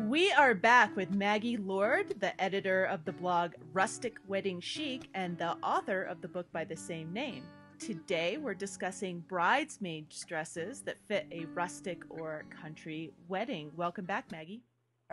We are back with Maggie Lord, the editor of the blog Rustic Wedding Chic and the author of the book by the same name. Today we're discussing bridesmaid dresses that fit a rustic or country wedding. Welcome back, Maggie.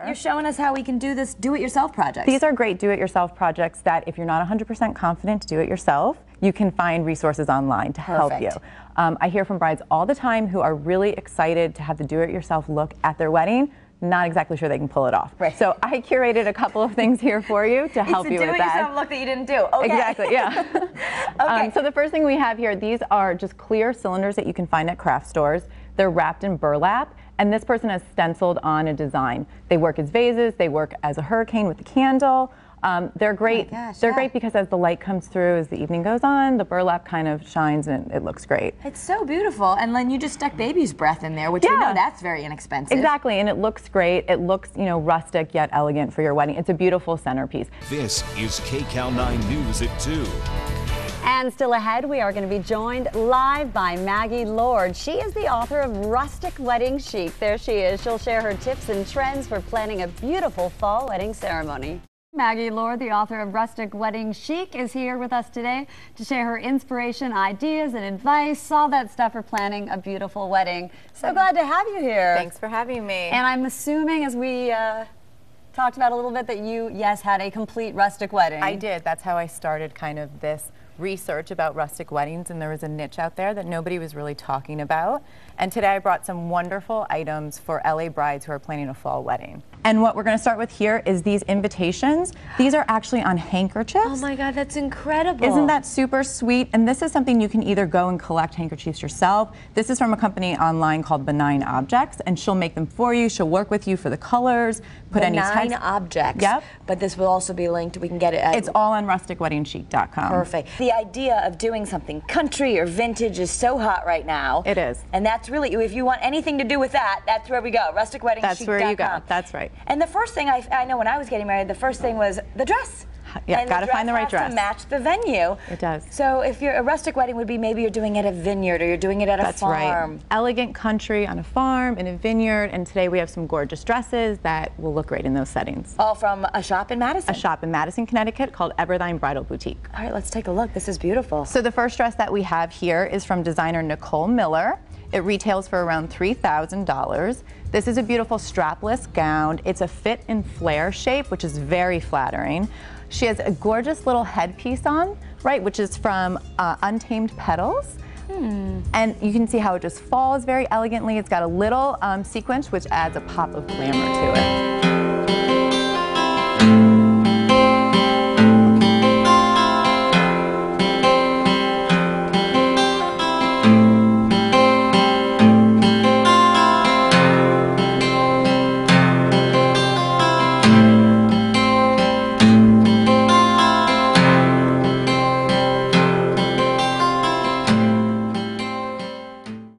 You're showing us how we can do this do-it-yourself projects. These are great do-it-yourself projects that if you're not 100% confident to do it yourself, you can find resources online to help you. I hear from brides all the time who are really excited to have the do-it-yourself look at their wedding, not exactly sure they can pull it off. Right. So I curated a couple of things here for you to help you with that. It's a do-it-yourself look that you didn't do. Okay. Exactly, yeah. Okay. So the first thing we have here, these are just clear cylinders that you can find at craft stores. They're wrapped in burlap, and this person has stenciled on a design. They work as vases, they work as a hurricane with a candle. They're great. Oh my gosh, they're great because as the light comes through, as the evening goes on, the burlap kind of shines and it looks great. It's so beautiful. And then you just stuck baby's breath in there, which we know that's very inexpensive. Exactly, and it looks great. It looks, you know, rustic yet elegant for your wedding. It's a beautiful centerpiece. This is KCAL 9 News at 2. And still ahead, we are going to be joined live by Maggie Lord. She is the author of Rustic Wedding Chic. There she is. She'll share her tips and trends for planning a beautiful fall wedding ceremony. Maggie Lord, the author of Rustic Wedding Chic, is here with us today to share her inspiration, ideas, and advice, all that stuff for planning a beautiful wedding. So glad to have you here. Thanks for having me. And I'm assuming, as we talked about a little bit, that you, yes, had a complete rustic wedding. I did. That's how I started kind of this research about rustic weddings, and there was a niche out there that nobody was really talking about. And today I brought some wonderful items for LA brides who are planning a fall wedding. And what we're going to start with here is these invitations. These are actually on handkerchiefs. Oh my God, that's incredible. Isn't that super sweet? And this is something you can either go and collect handkerchiefs yourself. This is from a company online called Benign Objects, and she'll make them for you. She'll work with you for the colors, put any text. Benign Objects. Yep. But this will also be linked. We can get it at... It's all on rusticweddingchic.com. Perfect. The idea of doing something country or vintage is so hot right now. It is. And that's really, if you want anything to do with that, that's where we go. Rusticweddingchic.com. That's where you go. That's right. And the first thing I know when I was getting married, the first thing was the dress. Yeah, got to find the right dress to match the venue. It does. So if you're a rustic wedding would be maybe you're doing it at a vineyard or you're doing it at a farm. That's right. Elegant country on a farm, in a vineyard, and today we have some gorgeous dresses that will look great in those settings. All from a shop in Madison? A shop in Madison, Connecticut called Everthine Bridal Boutique. All right, let's take a look. This is beautiful. So the first dress that we have here is from designer Nicole Miller. It retails for around $3,000. This is a beautiful strapless gown. It's a fit and flare shape, which is very flattering. She has a gorgeous little headpiece on, right, which is from Untamed Petals. And you can see how it just falls very elegantly. It's got a little sequence, which adds a pop of glamour to it.